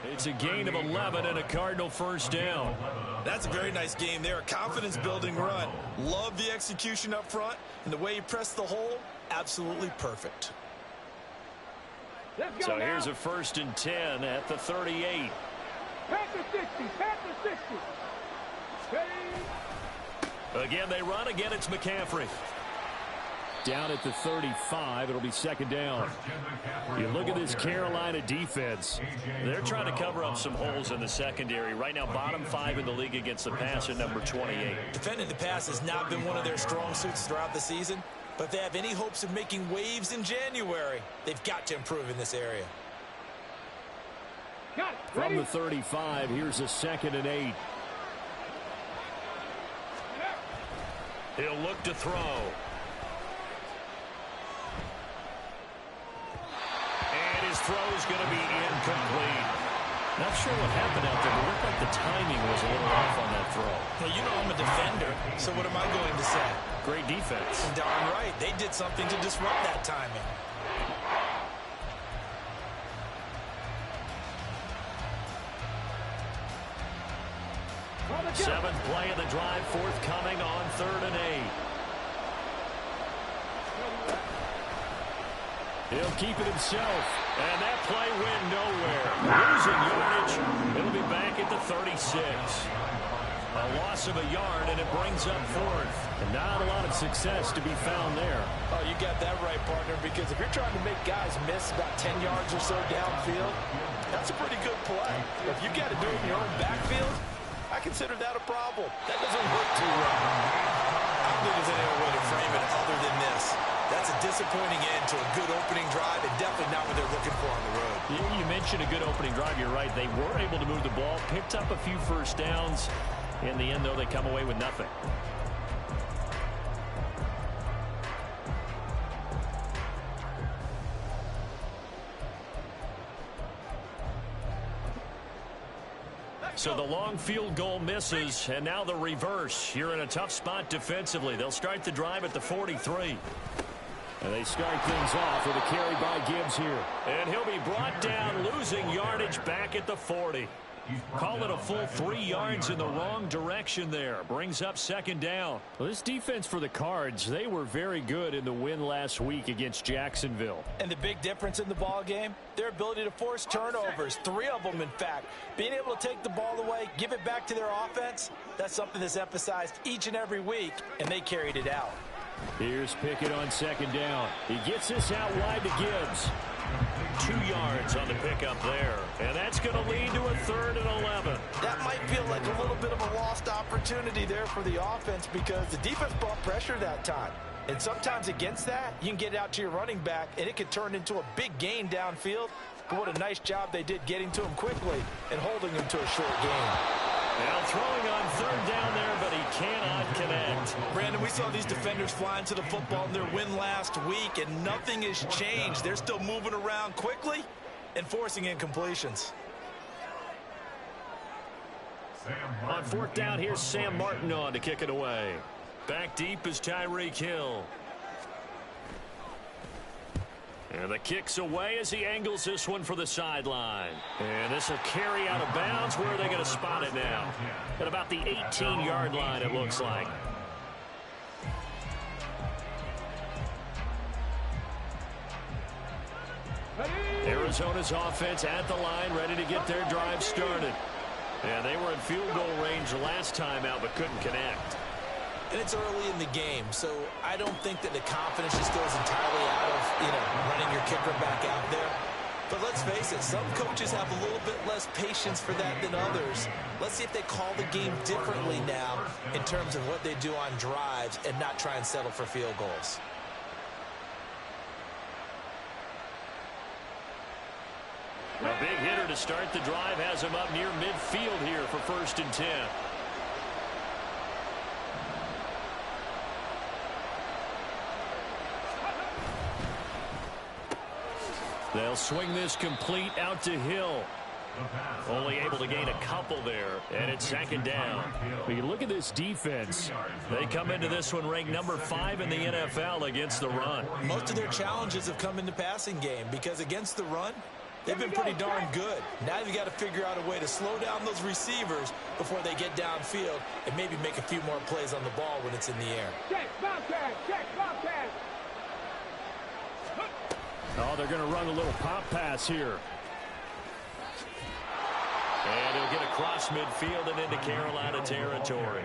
It's a gain of 11 and a Cardinal first down. That's a very nice game there. A confidence-building run. Love the execution up front. And the way he pressed the hole, absolutely perfect. So here's a 1st and 10 at the 38. Panther 60, Panther 60. Again, they run. Again, it's McCaffrey. Down at the 35, it'll be 2nd down. You look at this Carolina defense. They're trying to cover up some holes in the secondary. Right now, bottom 5 in the league against the pass at number 28. Defending the pass has not been one of their strong suits throughout the season. But if they have any hopes of making waves in January, they've got to improve in this area. From the 35, here's a 2nd and 8. He'll look to throw. And his throw is going to be incomplete. Not sure what happened out there, but it looked like the timing was a little off on that throw. Well, you know I'm a defender, so what am I going to say? Great defense. Darn right. They did something to disrupt that timing. Seventh play of the drive, forthcoming on 3rd and 8. He'll keep it himself, and that play went nowhere. Losing yardage. It'll be back at the 36. A loss of a yard, and it brings up 4th. And not a lot of success to be found there. Oh, you got that right, partner, because if you're trying to make guys miss about 10 yards or so downfield, that's a pretty good play. If you got to do it in your own backfield, I consider that a problem. That doesn't work too well. I don't think there's any other way to frame it other than this. That's a disappointing end to a good opening drive and definitely not what they're looking for on the road. You mentioned a good opening drive. You're right. They were able to move the ball, picked up a few first downs. In the end, though, they come away with nothing. So the long field goal misses, and now the reverse. You're in a tough spot defensively. They'll start the drive at the 43. And they start things off with a carry by Gibbs here. And he'll be brought down, losing yardage back at the 40. Call it a full 3 yards in the wrong direction there. Brings up 2nd down. Well, this defense for the Cards, they were very good in the win last week against Jacksonville. And the big difference in the ball game, their ability to force turnovers. 3 of them, in fact. Being able to take the ball away, give it back to their offense, that's something that's emphasized each and every week, and they carried it out. Here's Pickett on 2nd down. He gets this out wide to Gibbs. 2 yards on the pickup there. And that's going to lead to a 3rd and 11. That might feel like a little bit of a lost opportunity there for the offense because the defense brought pressure that time. And sometimes against that, you can get it out to your running back, and it could turn into a big gain downfield. But what a nice job they did getting to him quickly and holding him to a short gain. Now throwing on 3rd down there, but he cannot connect. Brandon, we saw these defenders flying to the football in their win last week, and nothing has changed. They're still moving around quickly and forcing incompletions. On 4th down, here's Sam Martin on to kick it away. Back deep is Tyreek Hill. And the kick's away as he angles this one for the sideline. And this will carry out of bounds. Where are they going to spot it now? At about the 18-yard line, it looks like. Arizona's offense at the line, ready to get their drive started. And they were in field goal range last time out, but couldn't connect. And it's early in the game, so I don't think that the confidence just goes entirely out of, running your kicker back out there. But let's face it, some coaches have a little bit less patience for that than others. Let's see if they call the game differently now in terms of what they do on drives and not try and settle for field goals. A big hitter to start the drive has him up near midfield here for 1st and 10. They'll swing this complete out to Hill. Only able to gain a couple there, and it's 2nd down. But you look at this defense. They come into this one ranked number 5 in the NFL against the run. Most of their challenges have come in the passing game because against the run, they've been pretty darn good. Now you've got to figure out a way to slow down those receivers before they get downfield and maybe make a few more plays on the ball when it's in the air. Check, Bobcat, check, Bobcat. Oh, they're going to run a little pop pass here. And he'll get across midfield and into Carolina territory.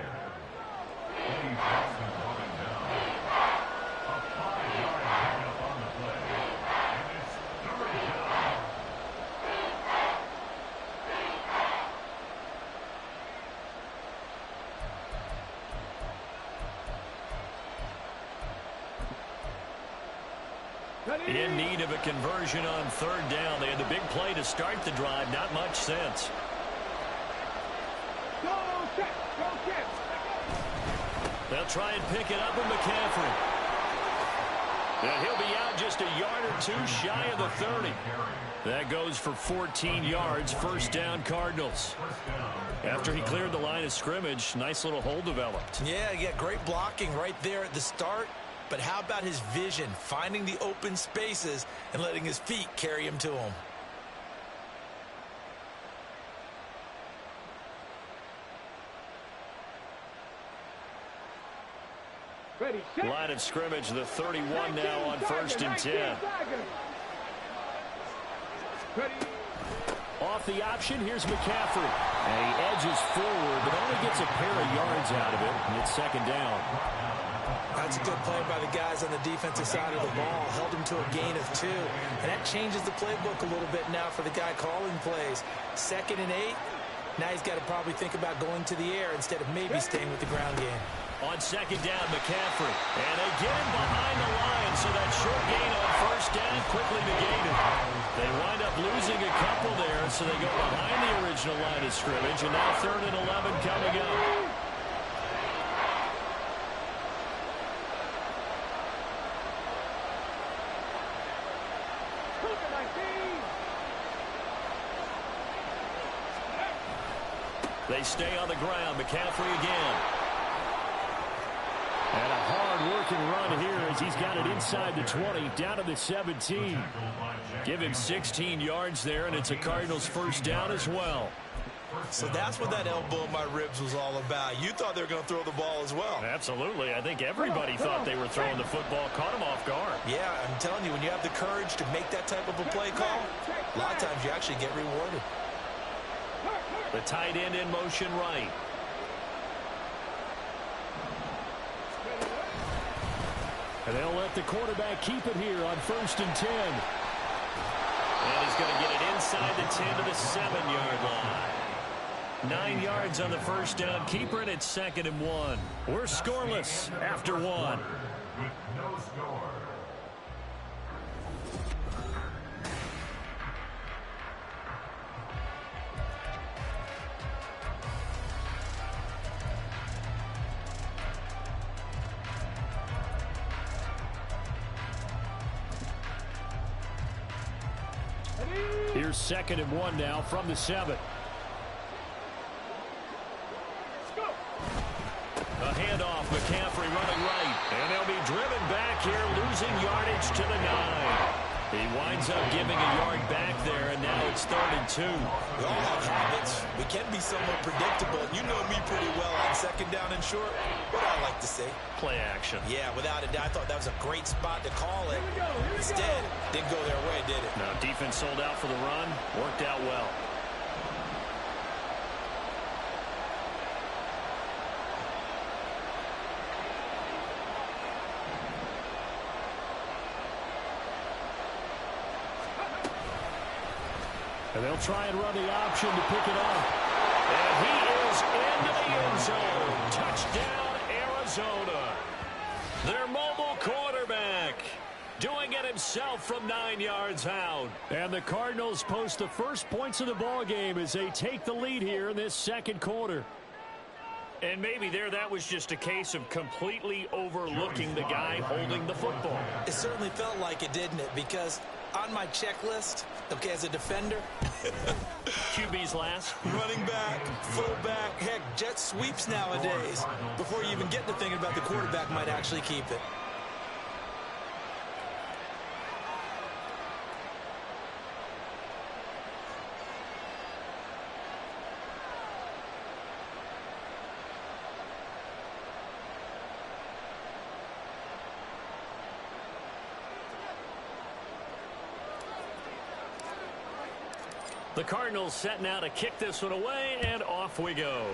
In need of a conversion on third down. They had the big play to start the drive. Not much sense. Go, check, go, check. They'll try and pick it up with McCaffrey. And he'll be out just a yard or two shy of the 30. That goes for 14 yards. First down, Cardinals. After he cleared the line of scrimmage, nice little hole developed. Yeah, he got great blocking right there at the start. But how about his vision, finding the open spaces and letting his feet carry him to him? Ready, check. Line of scrimmage, the 31 now on 1st and 10. Ready. Off the option, here's McCaffrey. And he edges forward, but only gets a pair of yards out of it. And it's second down. That's a good play by the guys on the defensive side of the ball. Held him to a gain of 2. And that changes the playbook a little bit now for the guy calling plays. 2nd and 8. Now he's got to probably think about going to the air instead of maybe staying with the ground game. On second down, McCaffrey. And they get him behind the line, so that short gain on first down quickly negated. They wind up losing a couple there, so they go behind the original line of scrimmage, and now 3rd and 11 coming up. They stay on the ground. McCaffrey again. And a hard-working run here as he's got it inside the 20, down to the 17. Give him 16 yards there, and it's a Cardinals first down as well. So that's what that elbow in my ribs was all about. You thought they were going to throw the ball as well. Absolutely. I think everybody thought they were throwing the football, caught him off guard. Yeah, I'm telling you, when you have the courage to make that type of a play call, a lot of times you actually get rewarded. The tight end in motion right. And they'll let the quarterback keep it here on 1st and 10. And he's going to get it inside the 10 to the 7-yard line. 9 yards on the first down. Keeper, and it's 2nd and 1. We're scoreless after 1. Here's 2nd and 1 now from the 7. A handoff, McCaffrey running right. And they'll be driven back here, losing yardage to the 9. He winds up giving a yard back there, and now it's 3rd and 2. We all have habits. We can be somewhat predictable. You know me pretty well on 2nd down and short. What do I like to say? Play action. Yeah, without a doubt. I thought that was a great spot to call it. Instead, didn't go their way, did it? No, defense sold out for the run. Worked out well. And they'll try and run the option to pick it up. And he is into the end zone. Touchdown, Arizona. Their mobile quarterback doing it himself from 9 yards out. And the Cardinals post the first points of the ball game as they take the lead here in this 2nd quarter. And maybe that was just a case of completely overlooking the guy holding the football. It certainly felt like it, didn't it? Because on my checklist, okay, as a defender, QB's last. running back, fullback, heck, jet sweeps nowadays. Before you even get to thinking about the quarterback might actually keep it. The Cardinals set now to kick this one away, and off we go.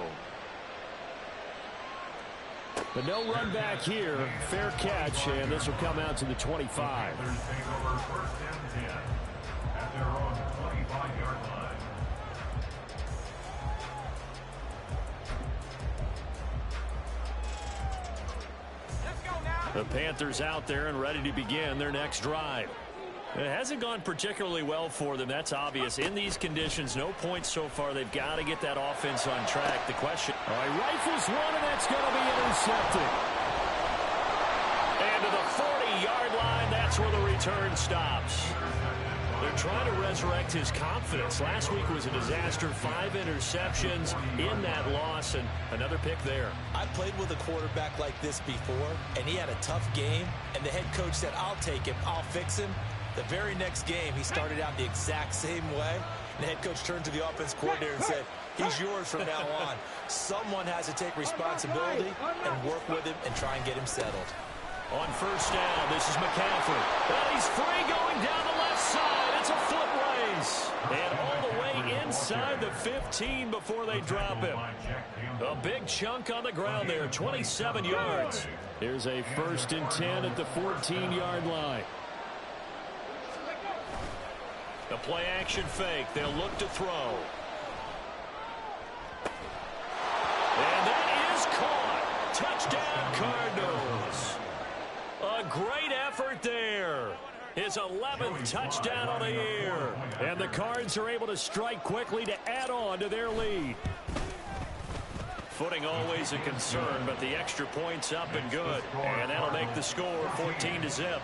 But no run back here. Fair catch, and this will come out to the 25. The Panthers out there and ready to begin their next drive. It hasn't gone particularly well for them. That's obvious. In these conditions, no points so far. They've got to get that offense on track. The question, all right, rifles one, and that's going to be intercepted. And to the 40-yard line, that's where the return stops. They're trying to resurrect his confidence. Last week was a disaster. 5 interceptions in that loss, and another pick there. I played with a quarterback like this before, and he had a tough game, and the head coach said, I'll take him, I'll fix him. The very next game, he started out the exact same way, and the head coach turned to the offense coordinator and said, he's yours from now on. Someone has to take responsibility and work with him and try and get him settled. On first down, this is McCaffrey. And he's free going down the left side. It's a foot race. And all the way inside the 15 before they drop him. A big chunk on the ground there, 27 yards. Here's a 1st and 10 at the 14-yard line. The play action fake. They'll look to throw. And that is caught. Touchdown, Cardinals. A great effort there. His 11th touchdown on the year. And the Cards are able to strike quickly to add on to their lead. Footing always a concern, but the extra point's up and good. And that'll make the score 14-0.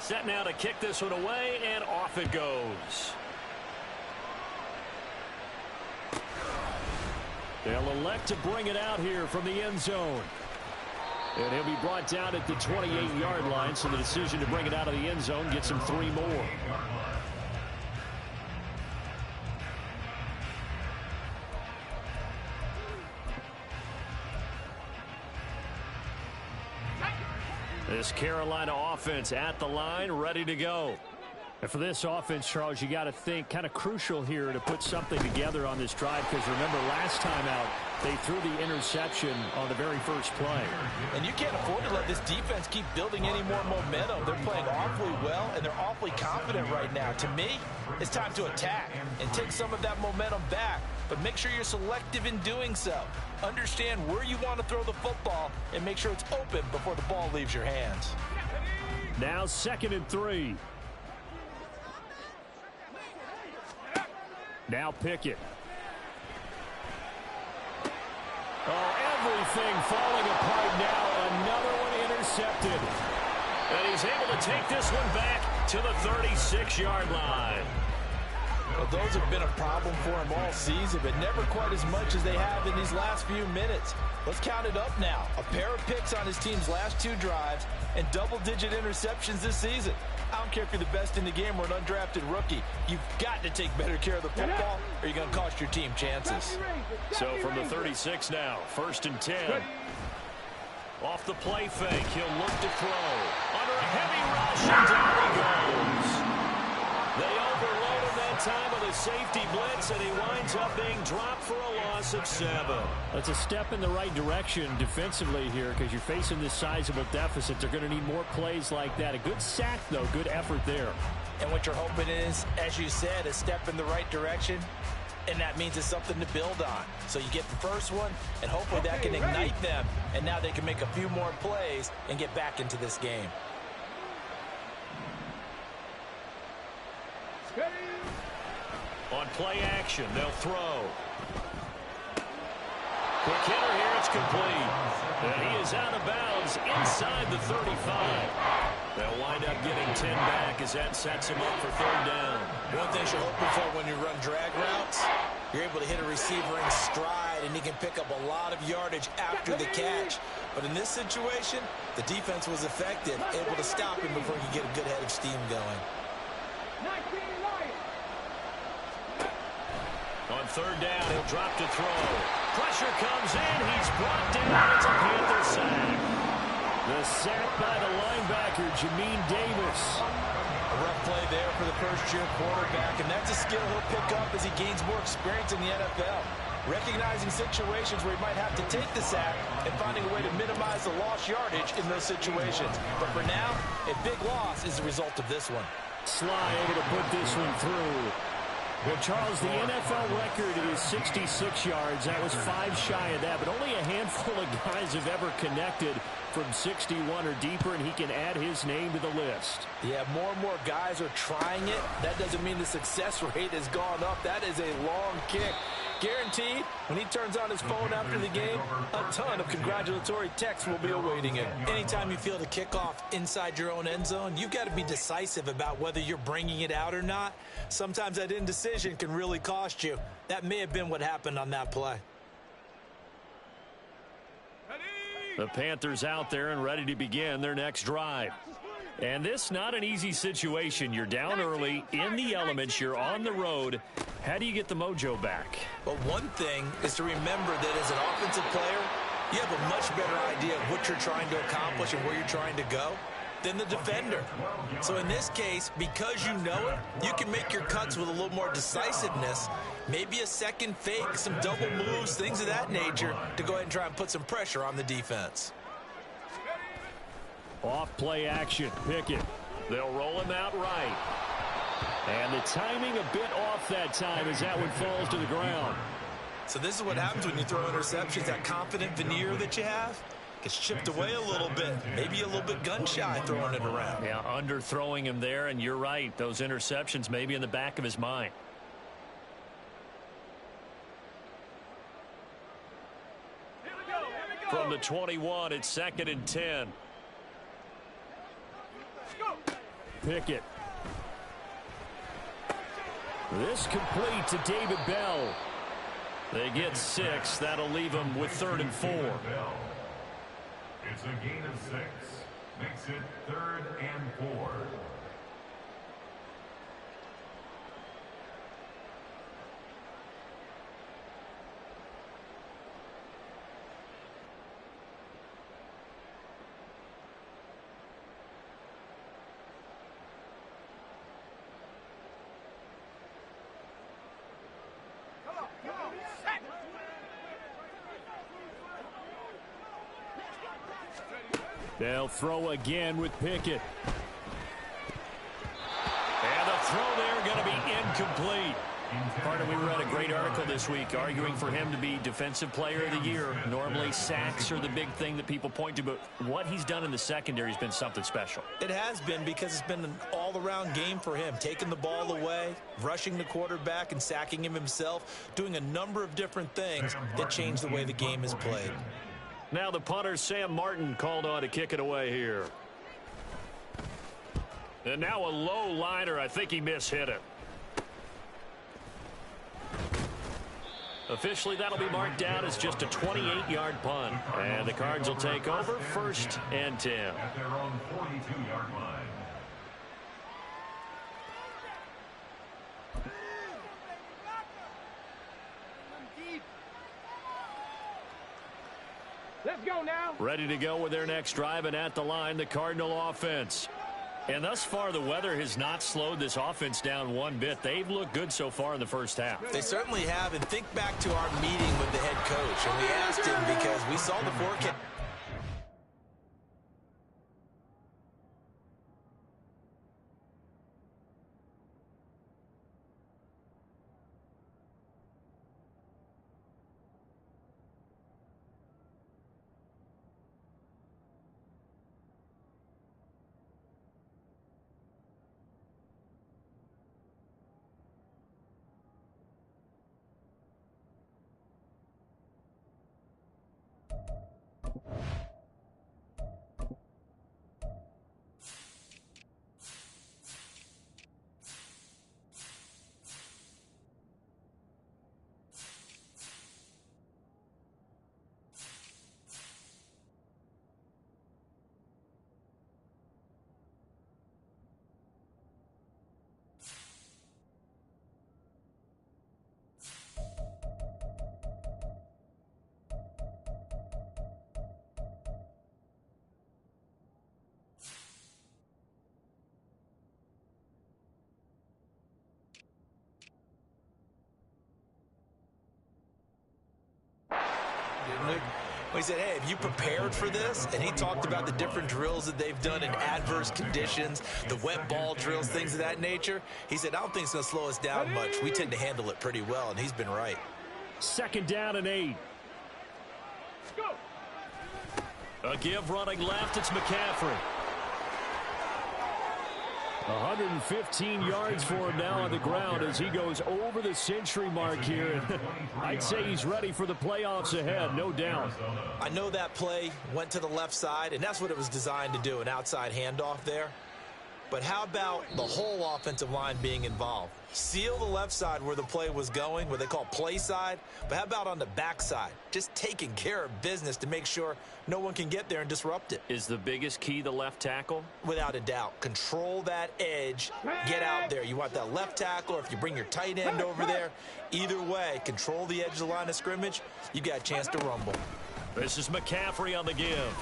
Set now to kick this one away, and off it goes. They'll elect to bring it out here from the end zone. And he'll be brought down at the 28-yard line, so the decision to bring it out of the end zone gets him 3 more. This Carolina offense at the line, ready to go. And for this offense, Charles, you got to think kind of crucial here to put something together on this drive, because remember last time out they threw the interception on the very first play. And you can't afford to let this defense keep building any more momentum. They're playing awfully well, and they're awfully confident right now. To me, it's time to attack and take some of that momentum back, but make sure you're selective in doing so. Understand where you want to throw the football and make sure it's open before the ball leaves your hands. Now 2nd and 3. Now Pickett. Oh, everything falling apart now. Another one intercepted. And he's able to take this one back to the 36-yard line. Well, those have been a problem for him all season, but never quite as much as they have in these last few minutes. Let's count it up now. A pair of picks on his team's last 2 drives and double-digit interceptions this season. I don't care if you're the best in the game or an undrafted rookie. You've got to take better care of the football, or you're going to cost your team chances. So from the 36 now, 1st and 10. Off the play fake, he'll look to throw. Under a heavy rush, and down he goes. They overload him that time with a safety blitz, and he winds up being dropped for a loss of 7. That's a step in the right direction defensively here, because you're facing this sizable deficit. They're going to need more plays like that. A good sack, though. Good effort there. And what you're hoping is, as you said, a step in the right direction, and that means it's something to build on. So you get the first one, and hopefully that can ignite them, and now they can make a few more plays and get back into this game. On play action, they'll throw. Quick hitter here, it's complete. And he is out of bounds inside the 35. They'll wind up getting 10 back as that sets him up for 3rd down. One thing you're hoping for when you run drag routes, you're able to hit a receiver in stride, and he can pick up a lot of yardage after the catch. But in this situation, the defense was effective, able to stop him before he could get a good head of steam going. On 3rd down, he'll drop to throw. Pressure comes in. He's brought down. It's a Panther sack. The sack by the linebacker, Jamin Davis. A rough play there for the first-year quarterback, and that's a skill he'll pick up as he gains more experience in the NFL. Recognizing situations where he might have to take the sack and finding a way to minimize the lost yardage in those situations. But for now, a big loss is the result of this one. Sly able to put this one through. Well, Charles, the NFL record is 66 yards. That was 5 shy of that, but only a handful of guys have ever connected from 61 or deeper, and he can add his name to the list. Yeah, more and more guys are trying it. That doesn't mean the success rate has gone up. That is a long kick. Guaranteed, when he turns on his phone after the game, a ton of congratulatory texts will be awaiting him. Anytime you feel the kickoff inside your own end zone, you've got to be decisive about whether you're bringing it out or not. Sometimes that indecision can really cost you. That may have been what happened on that play. The Panthers out there and ready to begin their next drive. And this not an easy situation. You're down early, in the elements, you're on the road. How do you get the mojo back? But one thing is to remember that as an offensive player, you have a much better idea of what you're trying to accomplish and where you're trying to go than the defender. So in this case, because you know it, you can make your cuts with a little more decisiveness, maybe a second fake, some double moves, things of that nature, to go ahead and try and put some pressure on the defense. Off play action, Pickett. They'll roll him out right. And the timing a bit off that time as that one falls to the ground. So this is what happens when you throw interceptions. That confident veneer that you have gets chipped away a little bit. Maybe a little bit gun-shy throwing it around. Yeah, underthrowing him there, and you're right. Those interceptions may be in the back of his mind. From the 21, it's 2nd and 10. Pickett. This complete to David Bell. They get 6. That'll leave them with 3rd and 4. It's a gain of 6. Makes it 3rd and 4. They'll throw again with Pickett. And the throw there going to be incomplete. Carter, we read a great article this week arguing for him to be Defensive Player of the Year. Normally sacks are the big thing that people point to, but what he's done in the secondary has been something special. It has been, because it's been an all-around game for him. Taking the ball away, rushing the quarterback, and sacking him himself, doing a number of different things that change the way the game is played. Now the punter, Sam Martin, called on to kick it away here. And now a low liner. I think he mishit it. Officially, that'll be marked down as just a 28-yard punt. And the Cards will take over 1st and 10. At their own 42-yard line. Let's go now. Ready to go with their next drive, and at the line, the Cardinal offense. And thus far, the weather has not slowed this offense down one bit. They've looked good so far in the first half. They certainly have, and think back to our meeting with the head coach, and we asked him because we saw the forecast. Luke. He said, hey, have you prepared for this? And he talked about the different drills that they've done in adverse conditions, the wet ball drills, things of that nature. He said, I don't think it's going to slow us down much. We tend to handle it pretty well, and he's been right. 2nd down and 8. A give running left. It's McCaffrey. 115 yards for him now on the ground as he goes over the century mark here. I'd say he's ready for the playoffs ahead, no doubt. I know that play went to the left side, and that's what it was designed to do, an outside handoff there. But how about the whole offensive line being involved? Seal the left side where the play was going, what they call play side. But how about on the back side? Just taking care of business to make sure no one can get there and disrupt it. Is the biggest key the left tackle? Without a doubt. Control that edge. Get out there. You want that left tackle, or if you bring your tight end over there, either way, control the edge of the line of scrimmage. You got a chance to rumble. This is McCaffrey on the give.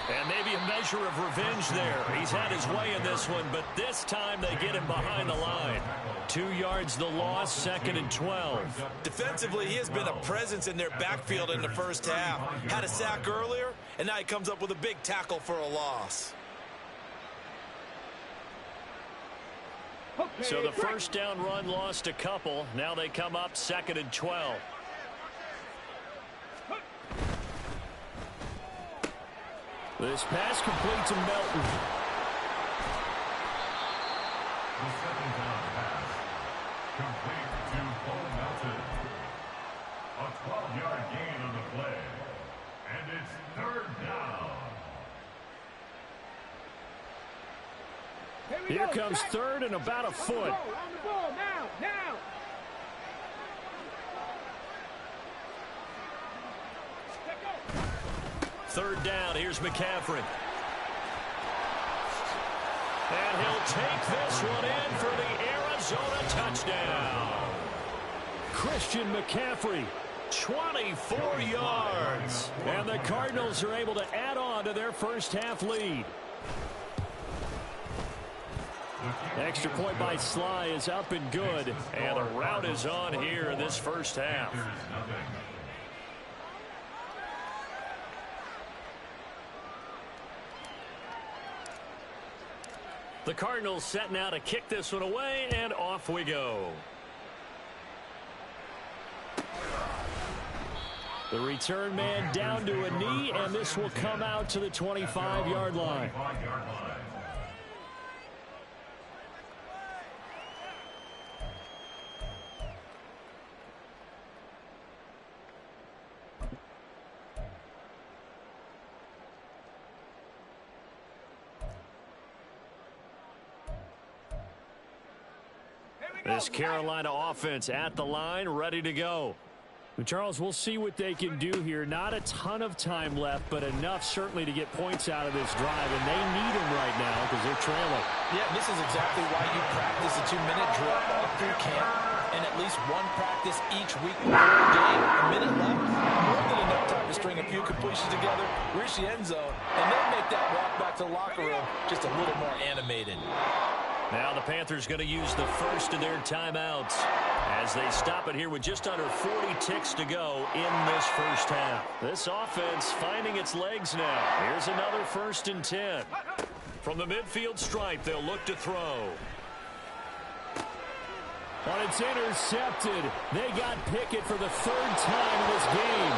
And maybe a measure of revenge there. He's had his way in this one, but this time they get him behind the line. 2 yards the loss, 2nd and 12. Defensively, he has been a presence in their backfield in the first half. Had a sack earlier, and now he comes up with a big tackle for a loss. So the first down run lost a couple. Now they come up 2nd and 12. This pass complete to Melton. The 2nd down pass, complete to Paul Melton. A 12-yard gain on the play, and it's 3rd down. Here comes 3rd and about a foot. On the ball, now. 3rd down. Here's McCaffrey. And he'll take this one in for the Arizona touchdown. Christian McCaffrey, 24 yards. And the Cardinals are able to add on to their first half lead. Extra point by Sly is up and good. And the route is on here in this first half. The Cardinals set now to kick this one away, and off we go. The return man down to a knee, and this will come out to the 25-yard line. This Carolina offense at the line, ready to go. Charles, we'll see what they can do here. Not a ton of time left, but enough certainly to get points out of this drive, and they need them right now because they're trailing. Yeah, this is exactly why you practice a 2-minute drill all through camp, and at least one practice each week before a game. A minute left, more than enough time to string a few completions together, reach the end zone, and then make that walk back to the locker room just a little more animated. Now the Panthers going to use the first of their timeouts as they stop it here with just under 40 ticks to go in this first half. This offense finding its legs now. Here's another 1st and 10. From the midfield stripe, they'll look to throw. But it's intercepted. They got Pickett for the 3rd time in this game.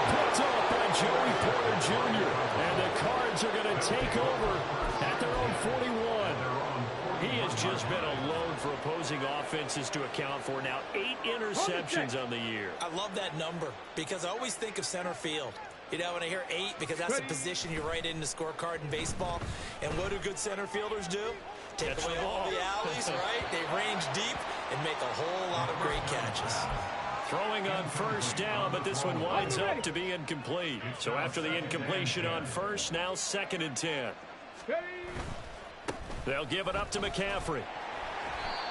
Picked up by Joey Porter Jr. And the Cards are going to take over at their own 41. He has just been a load for opposing offenses to account for. Now 8 interceptions on the year. I love that number because I always think of center field. You know, when I hear 8, because that's the position you write in the scorecard in baseball. And what do good center fielders do? Take away all the alleys, right? They range deep and make a whole lot of great catches. Throwing on 1st down, but this one winds up to be incomplete. So after the incompletion on 1st, now 2nd and 10. They'll give it up to McCaffrey.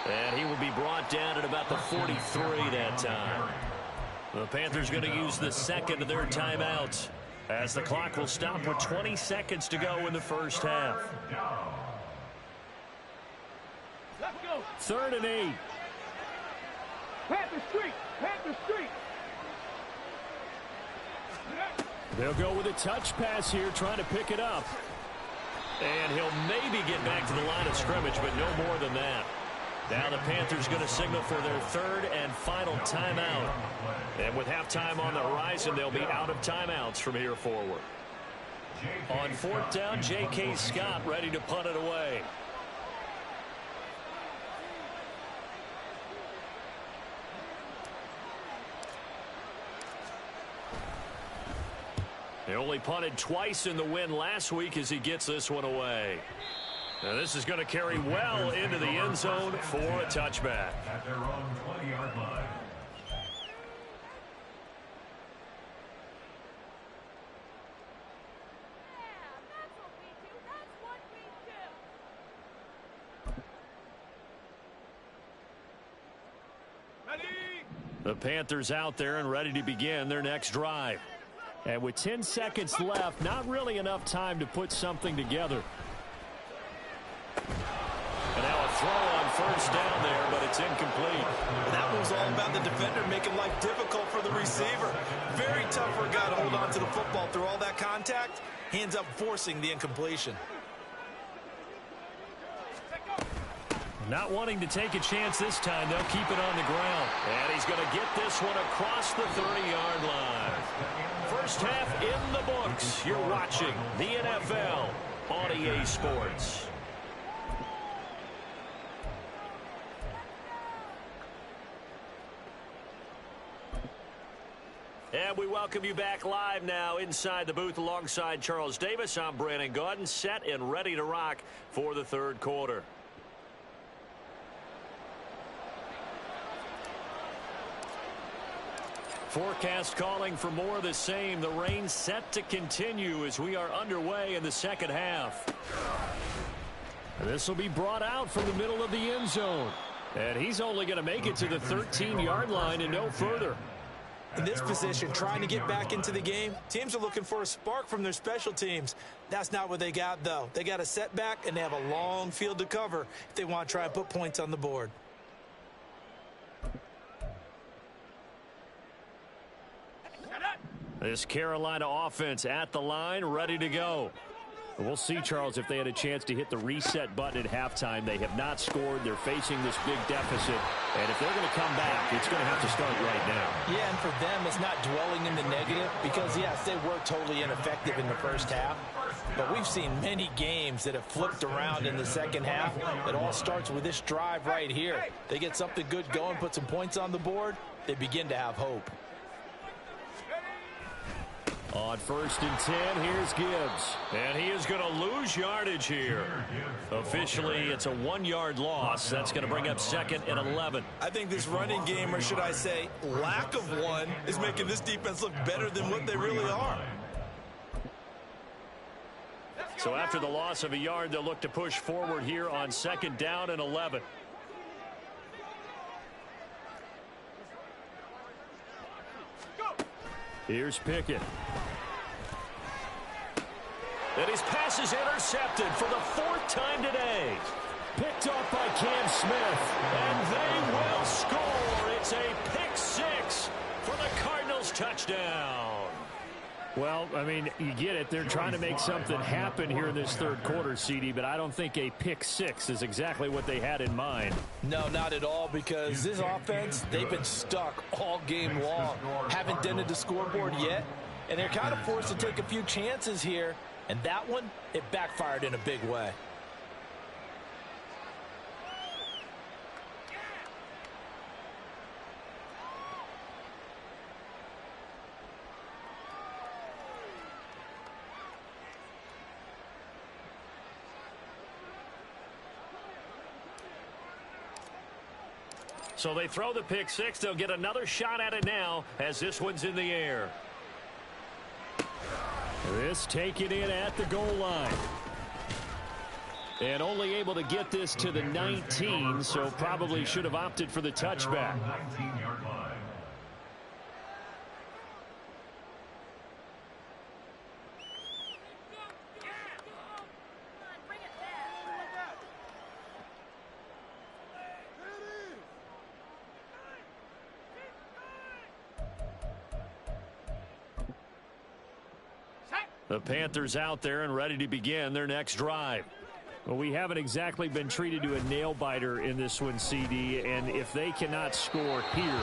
And he will be brought down at about the 43 that time. The Panthers going to use the 2nd of their timeouts as the clock will stop with 20 seconds to go in the first half. 3rd and 8. Panther Street. They'll go with a touch pass here, trying to pick it up. And he'll maybe get back to the line of scrimmage, but no more than that. Now the Panthers going to signal for their third and final timeout. And with halftime on the horizon, they'll be out of timeouts from here forward. On fourth down, J.K. Scott ready to punt it away. They only punted twice in the win last week as he gets this one away. Now this is going to carry well into the end zone for a touchback. At their own 20-yard line. The Panthers out there and ready to begin their next drive. And with 10 seconds left, not really enough time to put something together. And now a throw on first down there, but it's incomplete. That was all about the defender making life difficult for the receiver. Very tough for a guy to hold on to the football through all that contact. He ends up forcing the incompletion. Not wanting to take a chance this time, they'll keep it on the ground. And he's going to get this one across the 30-yard line. First half in the books. You're watching the NFL on EA Sports. And we welcome you back live now inside the booth alongside Charles Davis. I'm Brandon Gaudin, set and ready to rock for the third quarter. Forecast calling for more of the same. The rain set to continue as we are underway in the second half. This will be brought out from the middle of the end zone. And he's only going to make it to the 13-yard line and no further. In this position, trying to get back into the game, teams are looking for a spark from their special teams. That's not what they got, though. They got a setback, and they have a long field to cover if they want to try and put points on the board. This Carolina offense at the line, ready to go. We'll see, Charles, if they had a chance to hit the reset button at halftime. They have not scored. They're facing this big deficit. And if they're going to come back, it's going to have to start right now. Yeah, and for them, it's not dwelling in the negative because, yes, they were totally ineffective in the first half. But we've seen many games that have flipped around in the second half. It all starts with this drive right here. They get something good going, put some points on the board, they begin to have hope. On first and 10, here's Gibbs. And he is going to lose yardage here. Officially, it's a 1-yard loss. That's going to bring up second and 11. I think this running game, or should I say lack of one, is making this defense look better than what they really are. So after the loss of a yard, they'll look to push forward here on second down and 11. Here's Pickett. And his pass is intercepted for the 4th time today. Picked off by Cam Smith. And they will score. It's a pick 6 for the Cardinals touchdown. Well, I mean, you get it. They're trying to make something happen here in this third quarter, CD, but I don't think a pick 6 is exactly what they had in mind. No, not at all, because this offense, they've been stuck all game long. Haven't dented the scoreboard yet, and they're kind of forced to take a few chances here, and that one, it backfired in a big way. So they throw the pick 6. They'll get another shot at it now as this one's in the air. This taken in at the goal line. And only able to get this to the 19, so probably should have opted for the touchback. 19-yard line. The Panthers out there and ready to begin their next drive. Well, we haven't exactly been treated to a nail-biter in this one, CD, and if they cannot score here,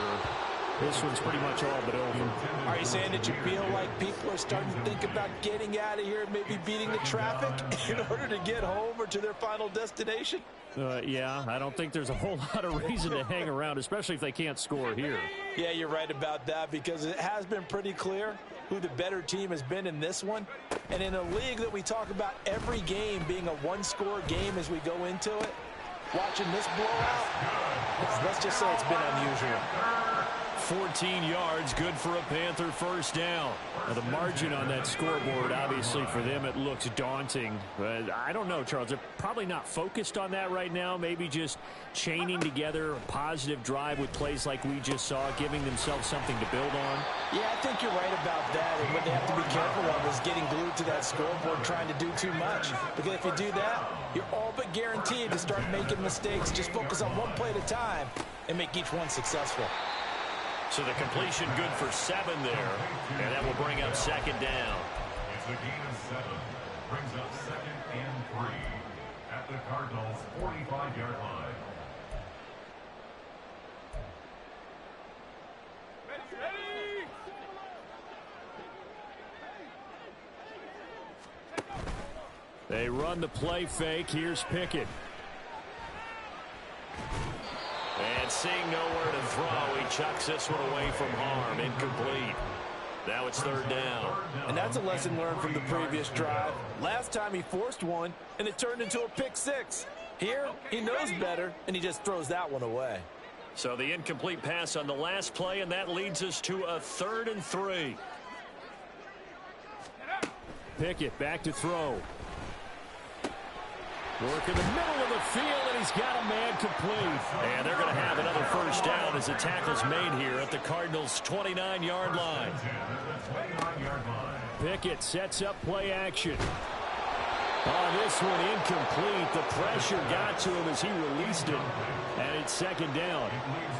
this one's pretty much all but over. Are you saying that you feel like people are starting to think about getting out of here and maybe beating the traffic in order to get home or to their final destination? Yeah, I don't think there's a whole lot of reason to hang around, especially if they can't score here. Yeah, you're right about that, because it has been pretty clear who the better team has been in this one. And in a league that we talk about every game being a one-score game as we go into it, watching this blowout, let's just say it's been unusual. 14 yards, good for a Panther first down. Now, the margin on that scoreboard, obviously, for them, it looks daunting. But I don't know, Charles. They're probably not focused on that right now. Maybe just chaining together a positive drive with plays like we just saw, giving themselves something to build on. Yeah, I think you're right about that. And what they have to be careful of is getting glued to that scoreboard, trying to do too much. Because if you do that, you're all but guaranteed to start making mistakes. Just focus on one play at a time and make each one successful. So the completion good for 7 there, and that will bring up second down. It's a gain of 7. Brings up 2nd and 3 at the Cardinals' 45-yard line. They run the play fake. Here's Pickett. And seeing nowhere to throw, he chucks this one away from harm. Incomplete. Now it's 3rd down. And that's a lesson learned from the previous drive. Last time he forced one, and it turned into a pick-6. Here, he knows better, and he just throws that one away. So the incomplete pass on the last play, and that leads us to a 3rd and 3. Pickett back to throw. Work in the middle of the field, and he's got a man complete. And they're going to have another first down as the tackle's made here at the Cardinals' 29-yard line. Pickett sets up play action. Oh, this one incomplete. The pressure got to him as he released it. And it's 2nd down.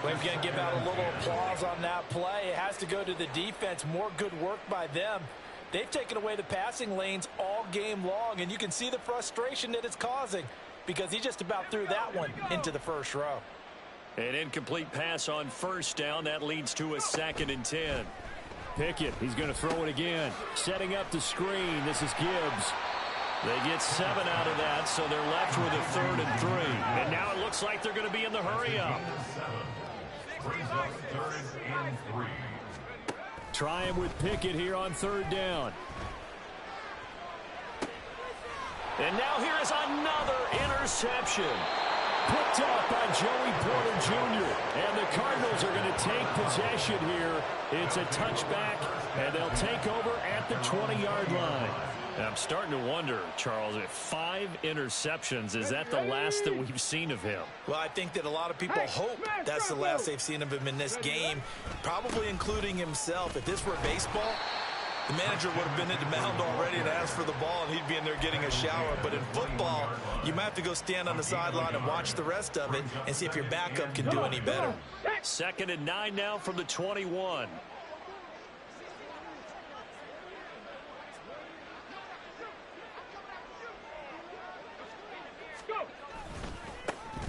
We're going to give out a little applause on that play. It has to go to the defense. More good work by them. They've taken away the passing lanes all game long, and you can see the frustration that it's causing because he just about threw that one into the first row. An incomplete pass on first down. That leads to a 2nd and 10. Pickett, he's going to throw it again. Setting up the screen. This is Gibbs. They get 7 out of that, so they're left with a 3rd and 3. And now it looks like they're going to be in the hurry-up. Brings up 3rd and 3. Try him with Pickett here on 3rd down. And now here is another interception. Picked up by Joey Porter Jr. And the Cardinals are going to take possession here. It's a touchback, and they'll take over at the 20-yard line. I'm starting to wonder, Charles, if 5 interceptions, is that the last that we've seen of him? Well, I think that a lot of people hope that's the last they've seen of him in this game, probably including himself. If this were baseball, the manager would have been at the mound already and asked for the ball, and he'd be in there getting a shower. But in football, you might have to go stand on the sideline and watch the rest of it and see if your backup can do any better. 2nd and 9 now from the 21.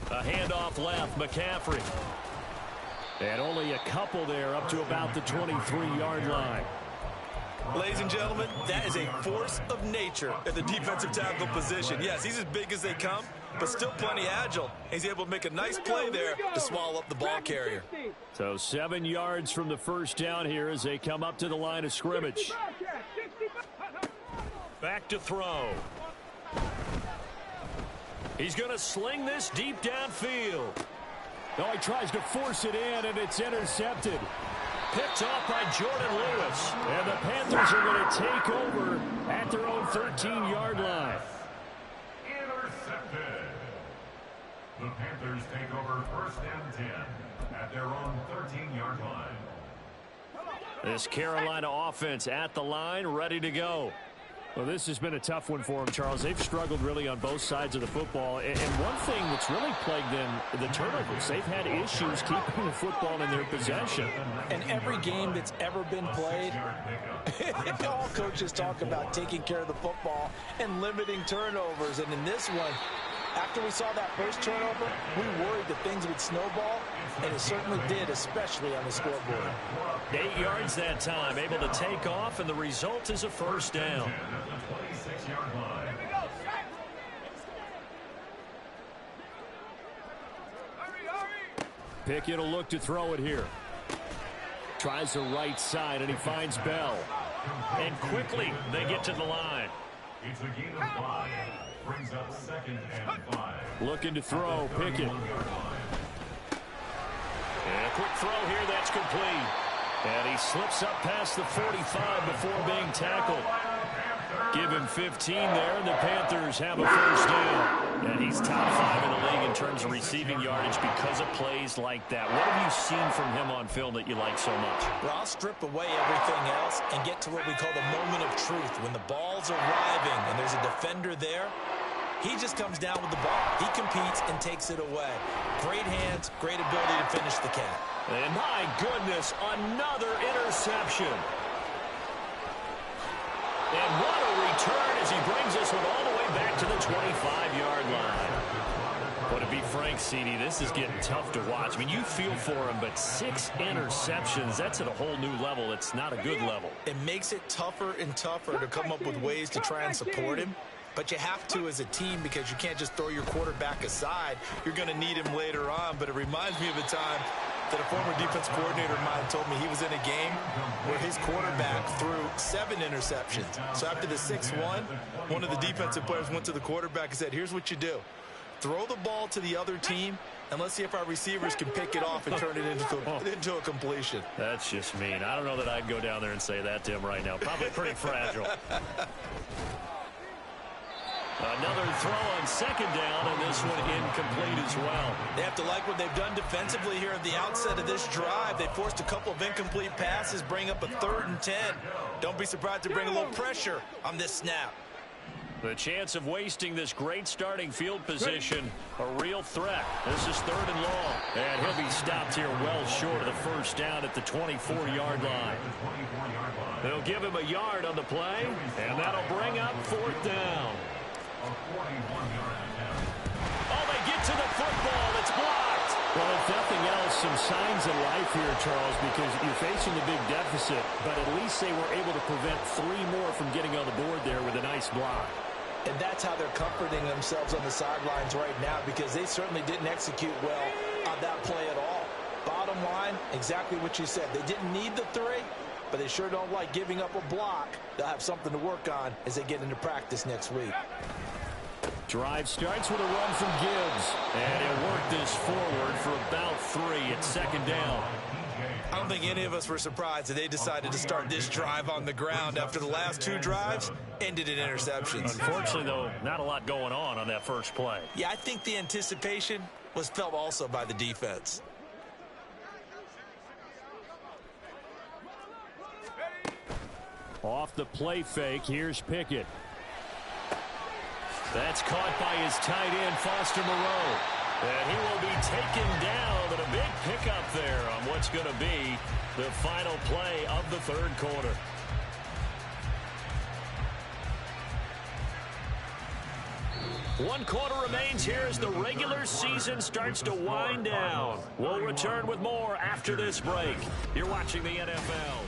A handoff left, McCaffrey. And only a couple there up to about the 23-yard line. Ladies and gentlemen, that is a force of nature at the defensive tackle position. Yes, he's as big as they come, but still plenty agile. He's able to make a nice play there to swallow up the ball carrier. So 7 yards from the first down here as they come up to the line of scrimmage. Back to throw. He's going to sling this deep downfield. No, he tries to force it in, and it's intercepted. Picked off by Jordan Lewis. And the Panthers are going to take over at their own 13-yard line. Intercepted. The Panthers take over 1st and 10 at their own 13-yard line. This Carolina offense at the line, ready to go. Well, this has been a tough one for them, Charles. They've struggled really on both sides of the football. And one thing that's really plagued them, the turnovers. They've had issues keeping the football in their possession. And every game that's ever been played, all coaches talk about taking care of the football and limiting turnovers. And in this one, after we saw that first turnover, we worried that things would snowball, and it certainly did, especially on the scoreboard. 8 yards that time, able to take off, and the result is a first down. Pickett will look to throw it here. Tries the right side, and he finds Bell. And quickly, they get to the line. It's a gain of 5. Brings up 2nd and 5. Looking to throw, Pickett. And a quick throw here, that's complete. And he slips up past the 45 before being tackled. Give him 15 there, and the Panthers have a first down. And he's top 5 in the league in terms of receiving yardage because of plays like that. What have you seen from him on film that you like so much? Well, I'll strip away everything else and get to what we call the moment of truth. When the ball's arriving and there's a defender there, he just comes down with the ball. He competes and takes it away. Great hands, great ability to finish the cat. And my goodness, another interception. And what a return as he brings this one all the way back to the 25-yard line. But to be frank, CD, this is getting tough to watch. I mean, you feel for him, but 6 interceptions, that's at a whole new level. It's not a good level. It makes it tougher and tougher to come up with ways to try and support him. But you have to as a team because you can't just throw your quarterback aside. You're going to need him later on. But it reminds me of a time that a former defense coordinator of mine told me he was in a game where his quarterback threw 7 interceptions. So after the 6-1, one of the defensive players went to the quarterback and said, here's what you do. Throw the ball to the other team, and let's see if our receivers can pick it off and turn it into a completion. That's just mean. I don't know that I'd go down there and say that to him right now. Probably pretty fragile. Another throw on 2nd down, and this one incomplete as well. They have to like what they've done defensively here at the outset of this drive. They forced a couple of incomplete passes, bring up a 3rd and 10. Don't be surprised to bring a little pressure on this snap. The chance of wasting this great starting field position, a real threat. This is 3rd and long. And he'll be stopped here well short of the first down at the 24-yard line. They'll give him a yard on the play, and that'll bring up 4th down. Oh, they get to the football. It's blocked. Well, if nothing else, some signs of life here, Charles, because you're facing a big deficit, but at least they were able to prevent 3 more from getting on the board there with a nice block. And that's how they're comforting themselves on the sidelines right now because they certainly didn't execute well on that play at all. Bottom line, exactly what you said. They didn't need the 3, but they sure don't like giving up a block. They'll have something to work on as they get into practice next week. Drive starts with a run from Gibbs. And he'll work this forward for about 3 at 2nd down. I don't think any of us were surprised that they decided to start this drive on the ground after the last 2 drives ended in interceptions. Unfortunately, though, not a lot going on that first play. Yeah, I think the anticipation was felt also by the defense. Off the play fake, here's Pickett. That's caught by his tight end, Foster Moreau. And he will be taken down, but a big pickup there on what's going to be the final play of the 3rd quarter. One quarter remains here as the regular season starts to wind down. We'll return with more after this break. You're watching the NFL.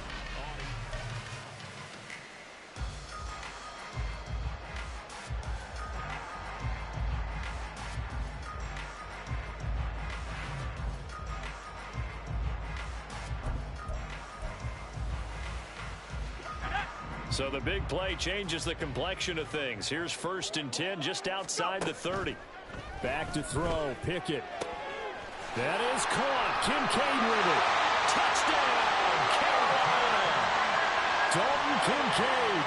So the big play changes the complexion of things. Here's 1st and 10 just outside the 30. Back to throw, Pickett. That is caught. Kincaid with it. Touchdown, Carolina. Dalton Kincaid.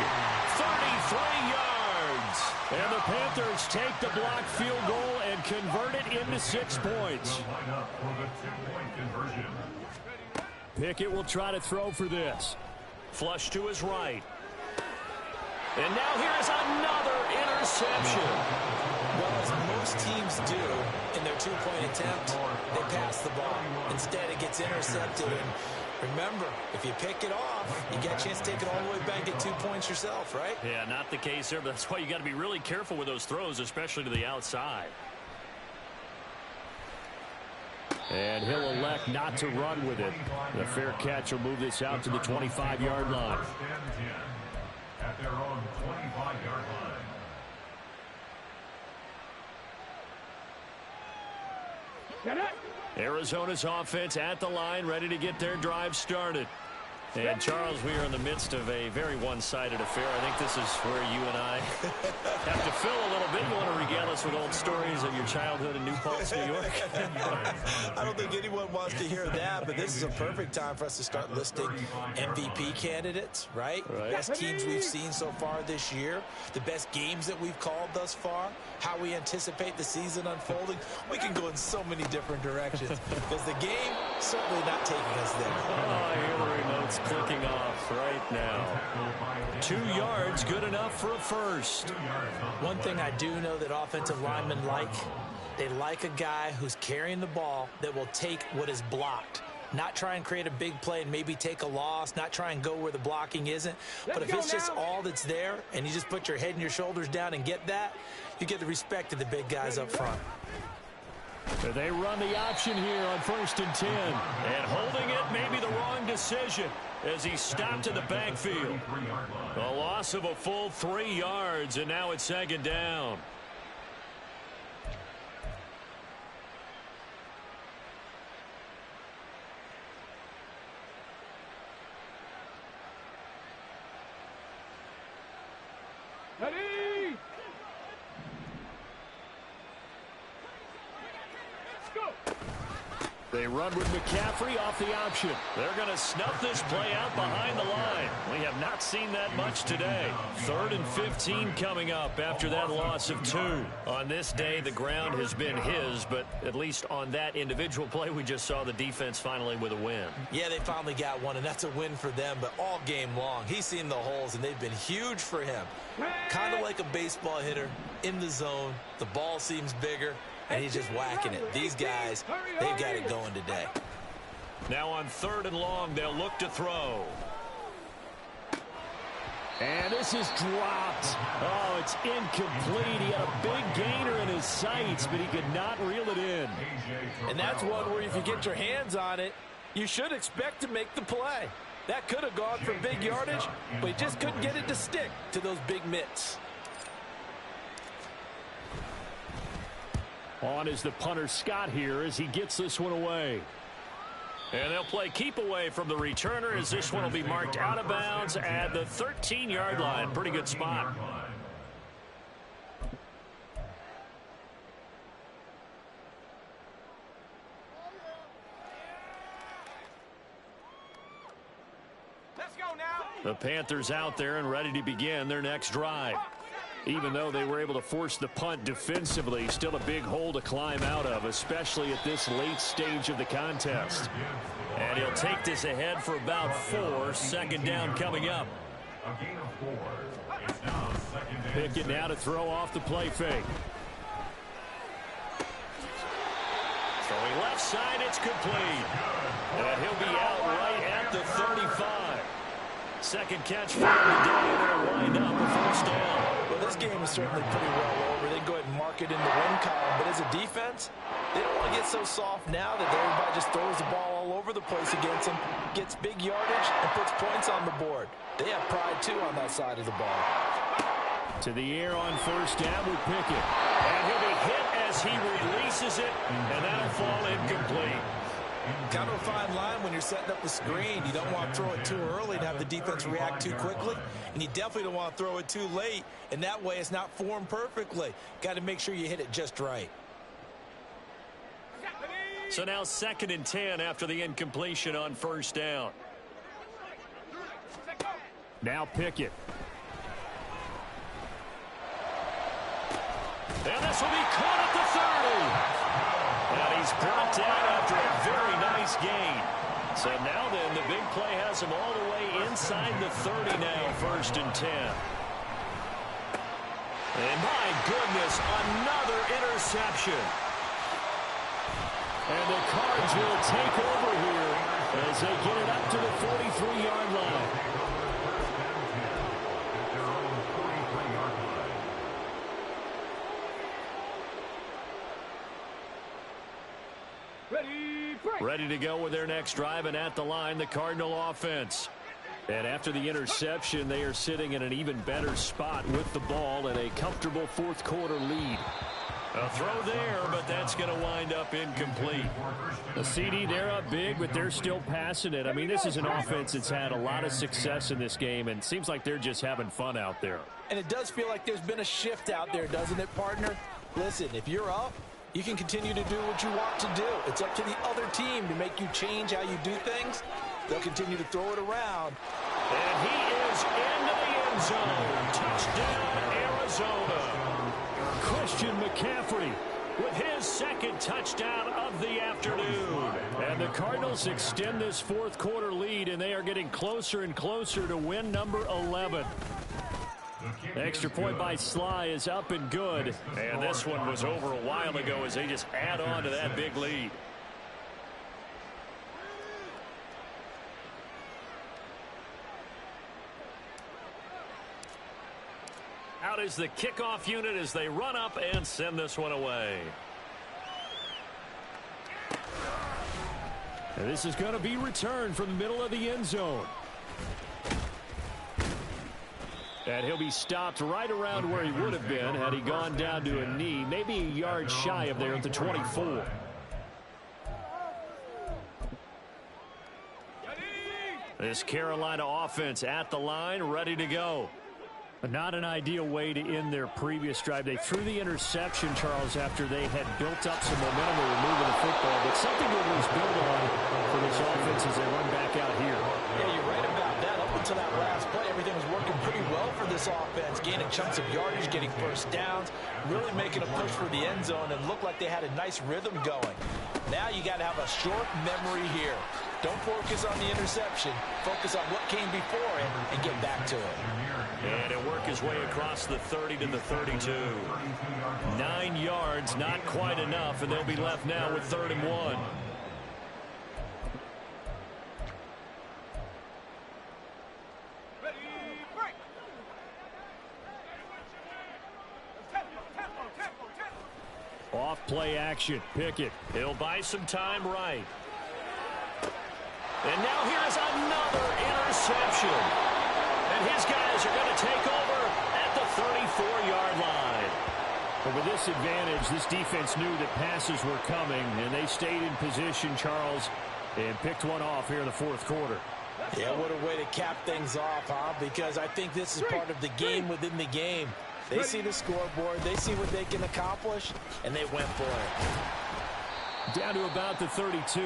33 yards. And the Panthers take the blocked field goal and convert it into 6 points. Pickett will try to throw for this. Flush to his right. And now here is another interception. Well, as most teams do in their two-point attempt, they pass the ball. Instead, it gets intercepted. And remember, if you pick it off, you get a chance to take it all the way back, get 2 points yourself, right? Yeah, not the case here, but that's why you got to be really careful with those throws, especially to the outside. And he'll elect not to run with it. The fair catch will move this out to the 25-yard line. At their own 25-yard line. Arizona's offense at the line, ready to get their drive started. And, Charles, we are in the midst of a very one-sided affair. I think this is where you and I have to fill a little bit. You want to regale us with old stories of your childhood in New Paltz, New York? I don't think anyone wants to hear that, but this is a perfect time for us to start listing MVP candidates, right? Best teams we've seen so far this year, the best games that we've called thus far, how we anticipate the season unfolding. We can go in so many different directions because the game certainly not taking us there. Oh, I hear the remote's clicking off right now. 2 yards, good enough for a first. One thing I do know that offensive linemen like, they like a guy who's carrying the ball that will take what is blocked. Not try and create a big play and maybe take a loss, not try and go where the blocking isn't. But if it's just all that's there and you just put your head and your shoulders down and get that, you get the respect of the big guys up front. They run the option here on 1st and 10. And holding it may be the wrong decision as he stopped in the backfield. A loss of a full 3 yards, and now it's 2nd down. Ready? They run with McCaffrey off the option. They're going to snuff this play out behind the line. We have not seen that much today. 3rd and 15 coming up after that loss of 2. On this day, the ground has been his, but at least on that individual play, we just saw the defense finally with a win. Yeah, they finally got one, and that's a win for them, but all game long, he's seen the holes, and they've been huge for him. Kind of like a baseball hitter in the zone. The ball seems bigger, and he's just whacking it. These guys, they've got it going today. Now on 3rd and long, they'll look to throw. And this is dropped. Oh, it's incomplete. He had a big gainer in his sights, but he could not reel it in. And that's one where if you get your hands on it, you should expect to make the play. That could have gone for big yardage, but he just couldn't get it to stick to those big mitts. On is the punter Scott here as he gets this one away. And they'll play keep away from the returner as this one will be marked out of bounds at the 13-yard line. Pretty good spot. Let's go now. The Panthers out there and ready to begin their next drive. Even though they were able to force the punt defensively, still a big hole to climb out of, especially at this late stage of the contest. And he'll take this ahead for about 4. 2nd down coming up. A gain of 4. It's now 2nd and Pickett now to throw off the play fake. Throwing left side, it's complete. And he'll be out right at the 35. 2nd catch for him today, and it'll wind up a 1st down. Well, this game is certainly pretty well over. They can go ahead and mark it in the win column, but as a defense, they don't want to get so soft now that everybody just throws the ball all over the place against them, gets big yardage, and puts points on the board. They have pride, too, on that side of the ball. To the air on 1st down with Pickett. And he'll be hit as he releases it, and that'll fall incomplete. Kind of a fine line when you're setting up the screen. You don't want to throw it too early and have the defense react too quickly. And you definitely don't want to throw it too late. And that way it's not formed perfectly. Got to make sure you hit it just right. So now 2nd and 10 after the incompletion on 1st down. Now Pickett. And this will be caught at the 30. And he's brought down after a very nice gain. So now then, the big play has him all the way inside the 30 now, 1st and 10. And my goodness, another interception. And the Cards will take over here as they get it up to the 43-yard line. Ready to go with their next drive, and at the line, the Cardinal offense. And after the interception, they are sitting in an even better spot with the ball and a comfortable fourth-quarter lead. A throw there, but that's going to wind up incomplete. The CD, they're up big, but they're still passing it. I mean, this is an offense that's had a lot of success in this game, and it seems like they're just having fun out there. And it does feel like there's been a shift out there, doesn't it, partner? Listen, if you're up, you can continue to do what you want to do. It's up to the other team to make you change how you do things. They'll continue to throw it around. And he is into the end zone. Touchdown, Arizona. Christian McCaffrey with his second touchdown of the afternoon. And the Cardinals extend this fourth-quarter lead, and they are getting closer and closer to win number 11. The extra point by Sly is up and good. And this one was over a while ago as they just add on to that big lead. Out is the kickoff unit as they run up and send this one away. And this is going to be returned from the middle of the end zone. And he'll be stopped right around where he would have been had he gone down to a knee, maybe a yard shy of there at the 24. This Carolina offense at the line, ready to go. Not an ideal way to end their previous drive. They threw the interception, Charles, after they had built up some momentum and were moving the football. But something that was built on for this offense as they run back out here. Yeah, you're right about that. Up until that last play, everything was working pretty well for this offense. Gaining chunks of yardage, getting first downs, really making a push for the end zone, and looked like they had a nice rhythm going. Now you got to have a short memory here. Don't focus on the interception. Focus on what came before it and get back to it. And it worked his way across the 30 to the 32. 9 yards, not quite enough, and they'll be left now with 3rd and 1. Off play action. Pickett. He'll buy some time right. And now here's another interception. And his guys are going to take over at the 34-yard line. But with this advantage, this defense knew that passes were coming, and they stayed in position, Charles, and picked one off here in the fourth quarter. Yeah, what a way to cap things off, huh? Because I think this is part of the game within the game. They see the scoreboard, they see what they can accomplish, and they went for it. Down to about the 32.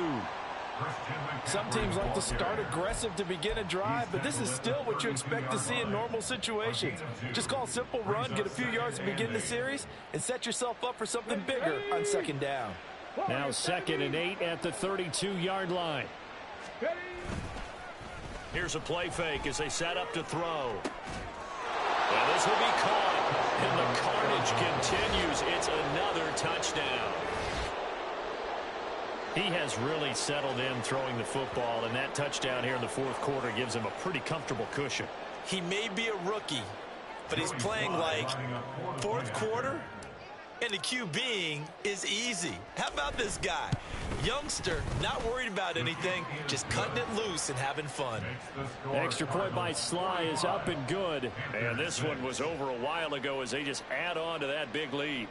Some teams like to start aggressive to begin a drive, but this is still what you expect to see in normal situations. Just call a simple run, get a few yards to begin the series, and set yourself up for something bigger on second down. Now 2nd and 8 at the 32-yard line. Here's a play fake as they set up to throw. And this will be caught. And the carnage continues. It's another touchdown. He has really settled in throwing the football, and that touchdown here in the fourth quarter gives him a pretty comfortable cushion. He may be a rookie, but he's playing like fourth quarter, and the QBing is easy. How about this guy? Youngster, not worried about anything, just cutting it loose and having fun. Extra point by Sly is up and good. And this one was over a while ago as they just add on to that big lead.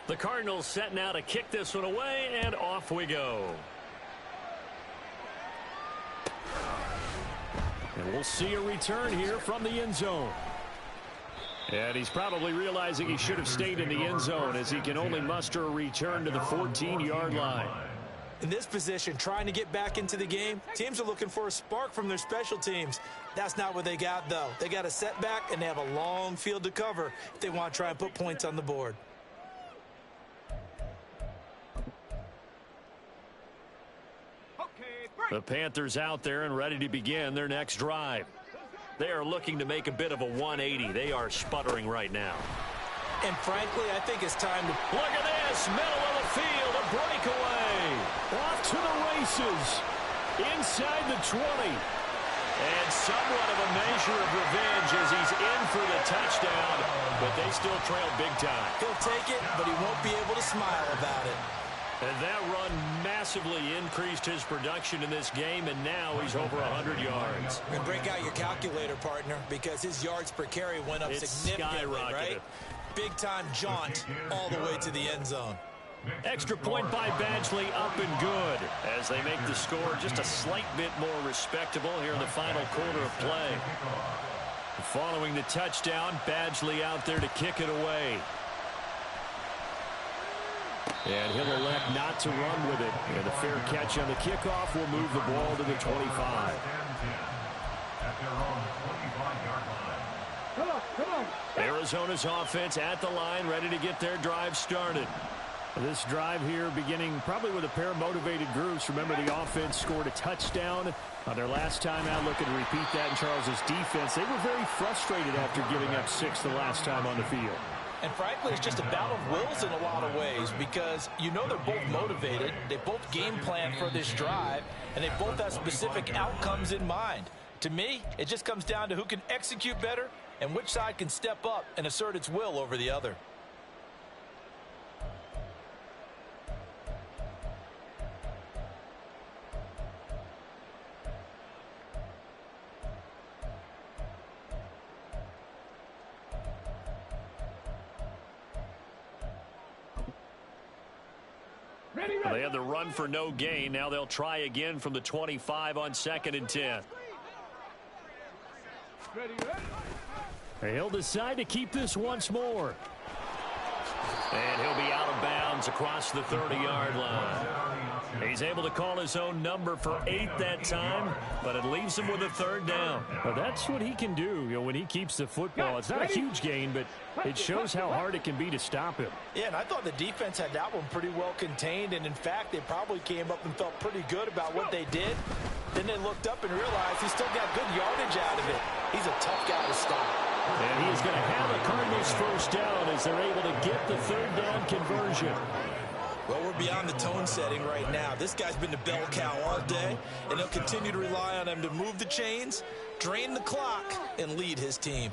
The Cardinals set now to kick this one away, and off we go. And we'll see a return here from the end zone. And he's probably realizing he should have stayed in the end zone as he can only muster a return to the 14-yard line. In this position, trying to get back into the game, teams are looking for a spark from their special teams. That's not what they got, though. They got a setback, and they have a long field to cover if they want to try and put points on the board. The Panthers out there and ready to begin their next drive. They are looking to make a bit of a 180. They are sputtering right now. And frankly, I think it's time to... Look at this. Middle of the field. A breakaway. Off to the races. Inside the 20. And somewhat of a measure of revenge as he's in for the touchdown. But they still trail big time. He'll take it, but he won't be able to smile about it. And that run massively increased his production in this game, and now he's over 100 yards. And break out your calculator, partner, because his yards per carry went up significantly, right? Big-time jaunt all the way to the end zone. Extra point by Badgley, up and good, as they make the score just a slight bit more respectable here in the final quarter of play. Following the touchdown, Badgley out there to kick it away. And he'll elect not to run with it. And the fair catch on the kickoff will move the ball to the 25. Arizona's offense at the line, ready to get their drive started. This drive here beginning probably with a pair of motivated groups. Remember, the offense scored a touchdown on their last time out. Looking to repeat that in Charles's defense. They were very frustrated after giving up 6 the last time on the field. And frankly, it's just a battle of wills in a lot of ways because you know they're both motivated. They both game plan for this drive, and they both have specific outcomes in mind. To me, it just comes down to who can execute better and which side can step up and assert its will over the other. Well, they had the run for no gain. Now they'll try again from the 25 on 2nd and 10. He'll decide to keep this once more. And he'll be out of bounds across the 30-yard line. He's able to call his own number for 8 that time, but it leaves him with a 3rd down. Well, that's what he can do, when he keeps the football. It's not a huge gain, but it shows how hard it can be to stop him. Yeah, and I thought the defense had that one pretty well contained, and in fact, they probably came up and felt pretty good about what they did. Then they looked up and realized he still got good yardage out of it. He's a tough guy to stop. And he's going to have a Cardinals 1st down as they're able to get the 3rd down conversion. Well, we're beyond the tone setting right now. This guy's been the bell cow all day, and they'll continue to rely on him to move the chains, drain the clock, and lead his team.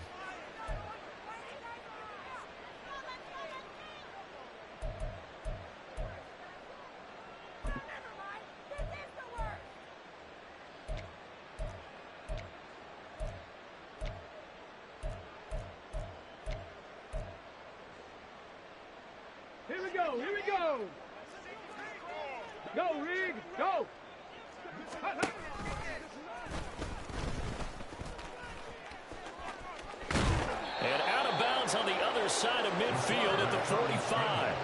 Here we go, here we go. Go, Rig, go. And out of bounds on the other side of midfield at the 45.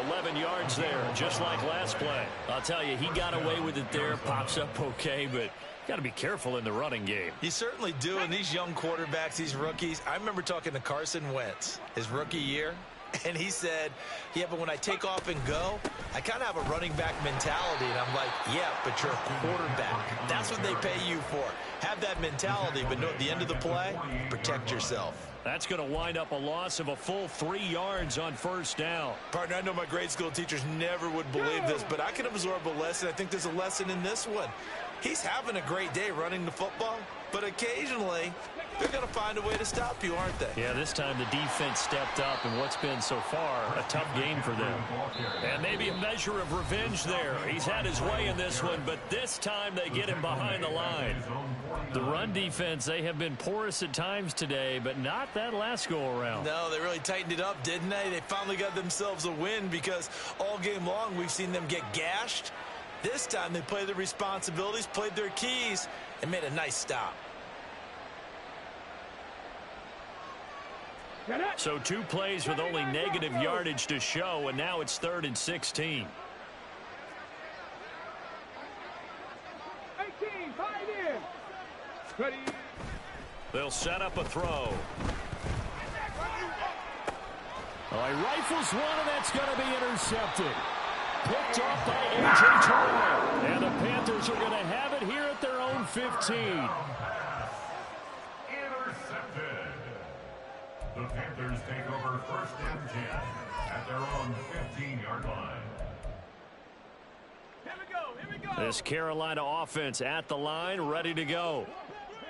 11 yards there, just like last play. I'll tell you, he got away with it there, pops up okay, but got to be careful in the running game. You certainly do, and these young quarterbacks, these rookies, I remember talking to Carson Wentz his rookie year, and he said, yeah, but when I take off and go, I kind of have a running back mentality. And I'm like, yeah, but you're a quarterback. That's what they pay you for. Have that mentality, but no, at the end of the play, protect yourself. That's going to wind up a loss of a full 3 yards on 1st down. Partner, I know my grade school teachers never would believe this, but I can absorb a lesson. I think there's a lesson in this one. He's having a great day running the football, but occasionally they're going to find a way to stop you, aren't they? Yeah, this time the defense stepped up in what's been so far a tough game for them. And maybe a measure of revenge there. He's had his way in this one, but this time they get him behind the line. The run defense, they have been porous at times today, but not that last go-around. No, they really tightened it up, didn't they? They finally got themselves a win because all game long we've seen them get gashed. This time they played their responsibilities, played their keys, and made a nice stop. So 2 plays with only negative yardage to show, and now it's 3rd and 16. 18, 5 in. Ready. They'll set up a throw. Oh, he rifles one, and that's going to be intercepted. Picked off by A.J. Terrell. And the Panthers are going to have it here at their own 15. Panthers take over 1st and 10 at their own 15-yard line. Here we go. Here we go. This Carolina offense at the line, ready to go.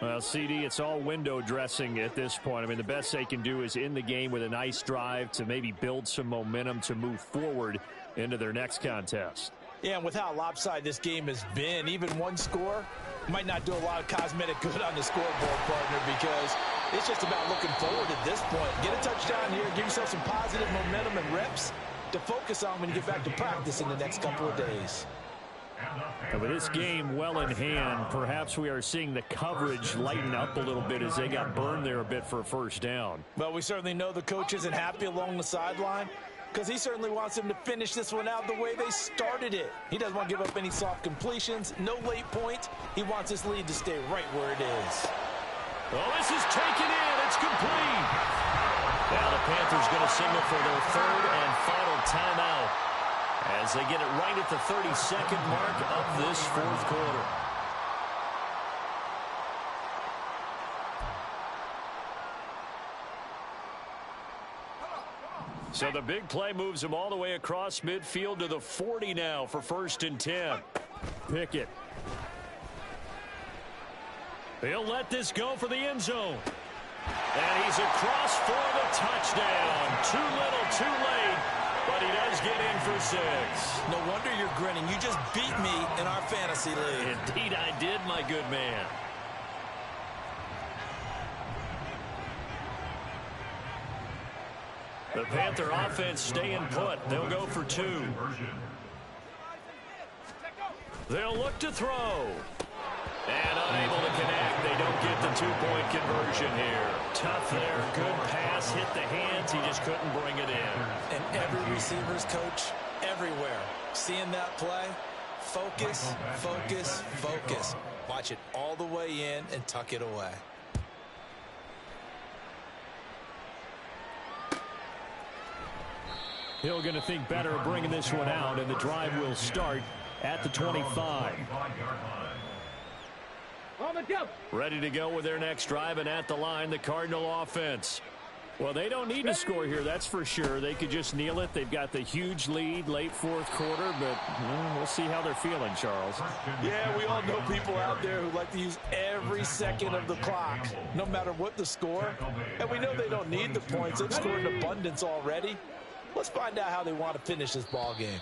Well, CD, it's all window dressing at this point. I mean, the best they can do is in the game with a nice drive to maybe build some momentum to move forward into their next contest. Yeah, and with how lopsided this game has been, even one score might not do a lot of cosmetic good on the scoreboard, partner, because it's just about looking forward at this point. Get a touchdown here, give yourself some positive momentum and reps to focus on when you get back to practice in the next couple of days. And with this game well in hand, perhaps we are seeing the coverage lighten up a little bit as they got burned there a bit for a first down. Well, we certainly know the coach isn't happy along the sideline because he certainly wants them to finish this one out the way they started it. He doesn't want to give up any soft completions, no late points. He wants his lead to stay right where it is. Well, this is taken in. It's complete. Now the Panthers going to signal for their 3rd and final timeout as they get it right at the 32nd mark of this 4th quarter. So the big play moves him all the way across midfield to the 40 now for 1st and 10. Pickett. He'll let this go for the end zone. And he's across for the touchdown. Too little, too late, but he does get in for 6. No wonder you're grinning. You just beat me in our fantasy league. Indeed I did, my good man. The Panther offense staying put. They'll go for 2. They'll look to throw. And unable to connect. They don't get the 2-point conversion here. Tough there. Good pass. Hit the hands. He just couldn't bring it in. And every receiver's coach everywhere. Seeing that play, focus, focus, focus. Watch it all the way in and tuck it away. Hill going to think better of bringing this one out, and the drive will start at the 25. On the jump. Ready to go with their next drive, and at the line, the Cardinal offense. Well, they don't need to score here, that's for sure. They could just kneel it. They've got the huge lead, late 4th quarter, but we'll see how they're feeling, Charles. Yeah, we all know people out there who like to use every second of the clock, no matter what the score. And we know they don't need the points. They've scored in abundance already. Let's find out how they want to finish this ball game.